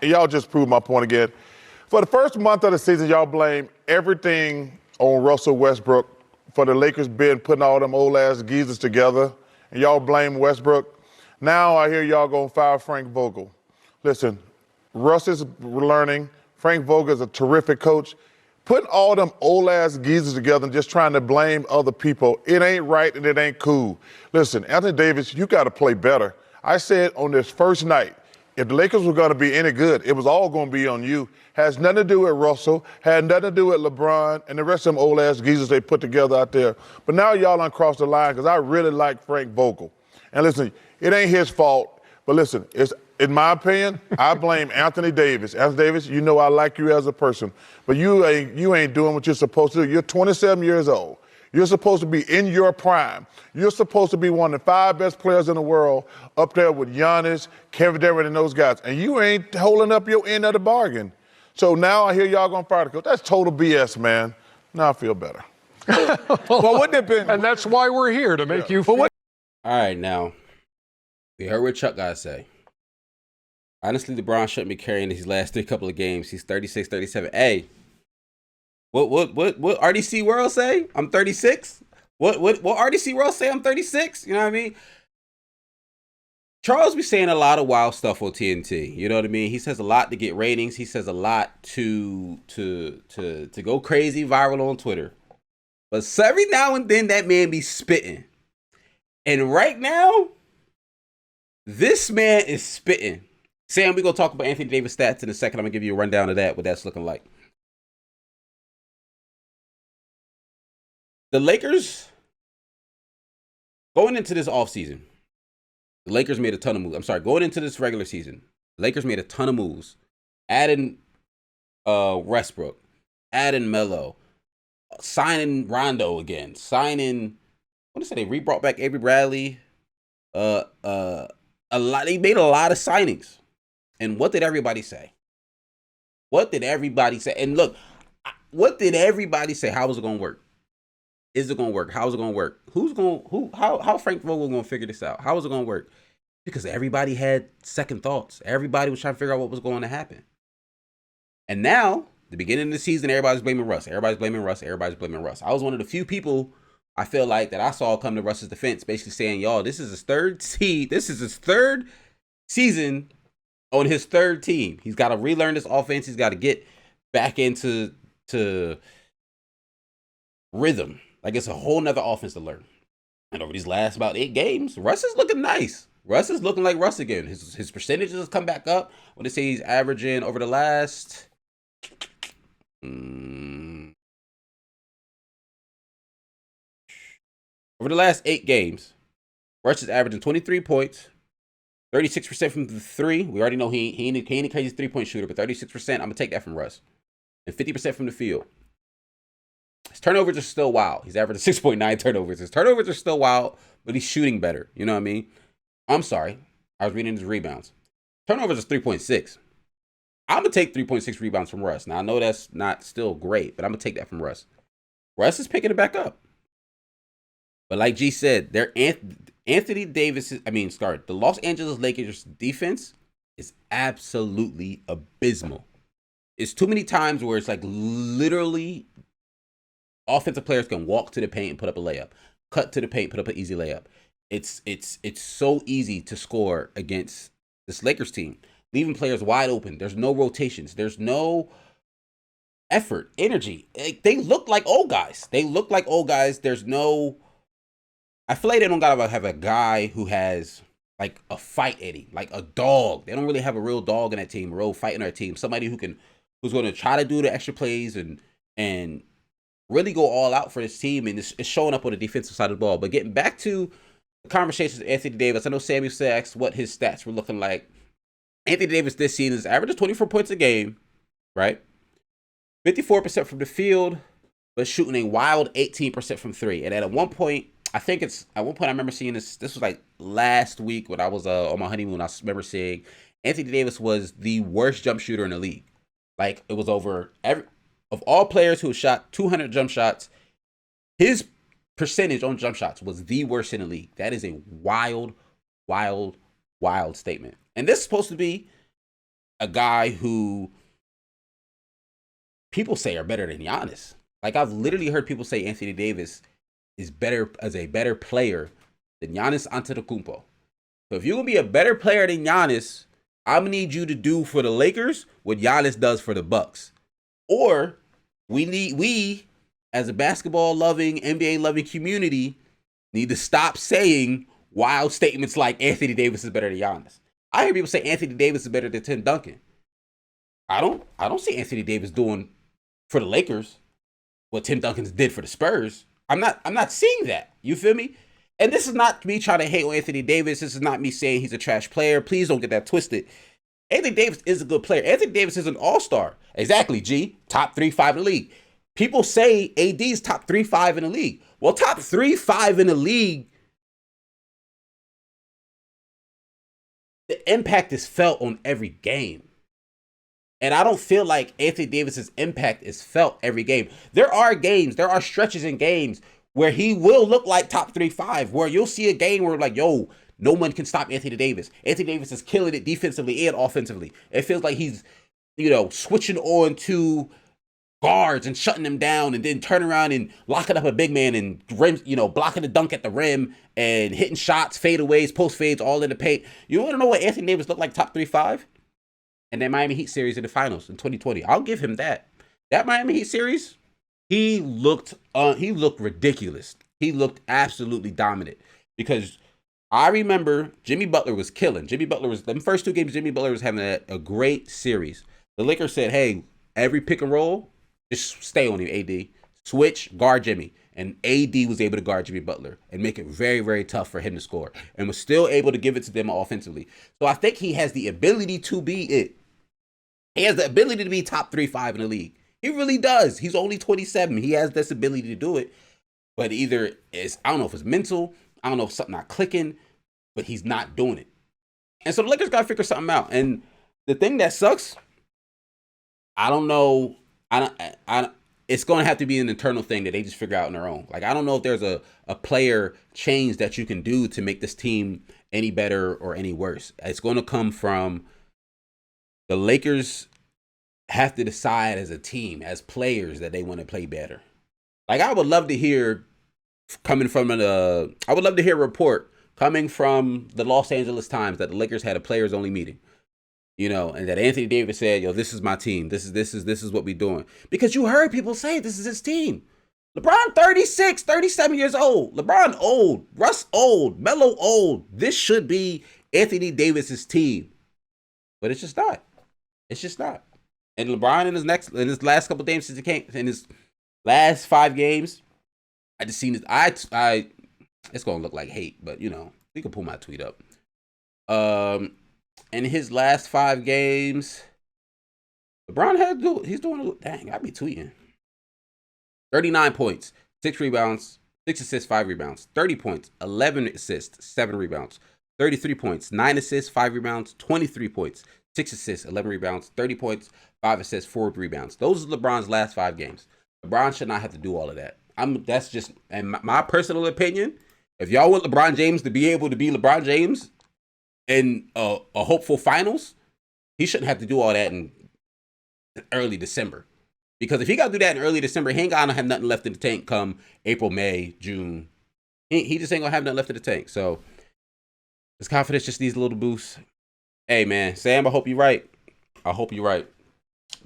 and y'all just proved my point again. For the first month of the season, y'all blame everything on Russell Westbrook for the Lakers being putting all them old ass geezers together, and y'all blame Westbrook. Now I hear y'all gonna fire Frank Vogel. Listen, Russ is learning. Frank Vogel is a terrific coach. Putting all them old ass geezers together and just trying to blame other people, it ain't right and it ain't cool. Listen, Anthony Davis, you got to play better. I said on this first night, if the Lakers were going to be any good, it was all going to be on you. Has nothing to do with Russell, had nothing to do with LeBron and the rest of them old ass geezers they put together out there. But now y'all uncrossed the line because I really like Frank Vogel. And listen, it ain't his fault, but listen, it's in my opinion, I blame Anthony Davis. Anthony Davis, you know I like you as a person, but you ain't doing what you're supposed to do. You're 27 years old. You're supposed to be in your prime. You're supposed to be one of the 5 best players in the world, up there with Giannis, Kevin Durant, and those guys. And you ain't holding up your end of the bargain. So now I hear y'all gonna fire the coach. That's total BS, man. Now I feel better. Well, wouldn't it been? And that's why we're here, to make you feel. All right, now, we heard what Chuck got to say. Honestly, LeBron shouldn't be carrying these last 3 couple of games. He's 36, 37. Hey, what RDC World say? I'm 36. What RDC World say? I'm 36. You know what I mean? Charles be saying a lot of wild stuff on TNT. You know what I mean? He says a lot to get ratings. He says a lot to go crazy viral on Twitter. But every now and then that man be spitting. And right now, this man is spitting. Sam, we're going to talk about Anthony Davis stats in a second. I'm going to give you a rundown of that, what that's looking like. The Lakers, going into this offseason, the Lakers made a ton of moves. I'm sorry, going into this regular season, the Lakers made a ton of moves. Adding Westbrook, adding Melo, signing Rondo again, signing, what did I say, they re-brought back Avery Bradley. A lot. They made a lot of signings. And what did everybody say? What did everybody say? And look, what did everybody say? How is it going to work? Is it going to work? How is it going to work? How Frank Vogel going to figure this out? How is it going to work? Because everybody had second thoughts. Everybody was trying to figure out what was going to happen. And now, the beginning of the season, everybody's blaming Russ. Everybody's blaming Russ. Everybody's blaming Russ. I was one of the few people I feel like that I saw come to Russ's defense, basically saying, y'all, this is his third season on his third team. He's got to relearn this offense. He's got to get back into rhythm. Like, it's a whole nother offense to learn. And over these last about 8 games, Russ is looking nice. Russ is looking like Russ again. His percentages have come back up. What they say he's averaging over the last over the last 8 games, Russ is averaging 23 points, 36% from the 3. We already know he ain't a crazy 3-point shooter, but 36%, I'm going to take that from Russ. And 50% from the field. His turnovers are still wild. He's averaging 6.9 turnovers. His turnovers are still wild, but he's shooting better. You know what I mean? I'm sorry. I was reading his rebounds. Turnovers is 3.6. I'm going to take 3.6 rebounds from Russ. Now, I know that's not still great, but I'm going to take that from Russ. Russ is picking it back up. But like G said, Anthony Davis, the Los Angeles Lakers defense is absolutely abysmal. It's too many times where it's like literally offensive players can walk to the paint and put up a layup, cut to the paint, put up an easy layup. It's so easy to score against this Lakers team, leaving players wide open. There's no rotations. There's no effort, energy. They look like old guys. There's no. I feel like they don't gotta have a guy who has like a fight in him, like a dog. They don't really have a real dog in that team, a real fight in their team. Somebody who's going to try to do the extra plays and really go all out for this team, and it's showing up on the defensive side of the ball. But getting back to the conversations with Anthony Davis, I know Sammy asked what his stats were looking like. Anthony Davis this season is averaging 24 points a game, right? 54% from the field, but shooting a wild 18% from 3. And at one point, I remember seeing this. This was like last week when I was on my honeymoon. I remember seeing Anthony Davis was the worst jump shooter in the league. Like, it was of all players who shot 200 jump shots, his percentage on jump shots was the worst in the league. That is a wild, wild, wild statement. And this is supposed to be a guy who people say are better than Giannis. Like, I've literally heard people say Anthony Davis is better as a better player than Giannis Antetokounmpo. So if you're going to be a better player than Giannis, I'm going to need you to do for the Lakers what Giannis does for the Bucks. Or we as a basketball loving, NBA loving community need to stop saying wild statements like Anthony Davis is better than Giannis. I hear people say Anthony Davis is better than Tim Duncan. I don't see Anthony Davis doing for the Lakers what Tim Duncan did for the Spurs. I'm not seeing that. You feel me? And this is not me trying to hate on Anthony Davis. This is not me saying he's a trash player. Please don't get that twisted. Anthony Davis is a good player. Anthony Davis is an all-star. Exactly, G. Top 3-5 in the league. People say AD is top 3-5 in the league. Well, top 3-5 in the league, the impact is felt on every game. And I don't feel like Anthony Davis's impact is felt every game. There are stretches in games where he will look like top 3-5, where you'll see a game where like, yo, no one can stop Anthony Davis. Anthony Davis is killing it defensively and offensively. It feels like he's, switching on to guards and shutting them down and then turning around and locking up a big man and rim, blocking the dunk at the rim and hitting shots, fadeaways, post fades, all in the paint. You want to know what Anthony Davis looked like top 3-5? And that Miami Heat series in the finals in 2020. I'll give him that. That Miami Heat series, he looked ridiculous. He looked absolutely dominant because I remember Jimmy Butler was killing. Them first two games, Jimmy Butler was having a great series. The Lakers said, hey, every pick and roll, just stay on him, AD. Switch, guard Jimmy. And AD was able to guard Jimmy Butler and make it very, very tough for him to score and was still able to give it to them offensively. So I think he has the ability to be it. He has the ability to be top 3-5 in the league. He really does. He's only 27. He has this ability to do it. But either I don't know if it's mental, I don't know if something not clicking, but he's not doing it. And so the Lakers got to figure something out. And the thing that sucks, I don't know. It's going to have to be an internal thing that they just figure out on their own. Like, I don't know if there's a player change that you can do to make this team any better or any worse. It's going to come from the Lakers have to decide as a team, as players, that they want to play better. Like, I would love to hear a report coming from the Los Angeles Times that the Lakers had a players only meeting. And that Anthony Davis said, yo, this is my team. This is what we're doing. Because you heard people say this is his team. LeBron 36, 37 years old. LeBron old. Russ old. Melo old. This should be Anthony Davis's team. But it's just not. It's just not. And LeBron in his last couple games since he came, in his last 5 games, I just seen this. It's gonna look like hate, but we can pull my tweet up. In his last 5 games, LeBron he's doing, dang, I be tweeting. 39 points, 6 rebounds, 6 assists, 5 rebounds. 30 points, 11 assists, 7 rebounds. 33 points, 9 assists, 5 rebounds. 23 points, 6 assists, 11 rebounds. 30 points, 5 assists, 4 rebounds. Those are LeBron's last 5 games. LeBron should not have to do all of that. That's just, and my personal opinion, if y'all want LeBron James to be able to be LeBron James in a hopeful finals, he shouldn't have to do all that in early December. Because if he got to do that in early December, he ain't gonna have nothing left in the tank come April, May, June. He just ain't gonna have nothing left in the tank. So his confidence just needs a little boost. Hey man, Sam, I hope you're right.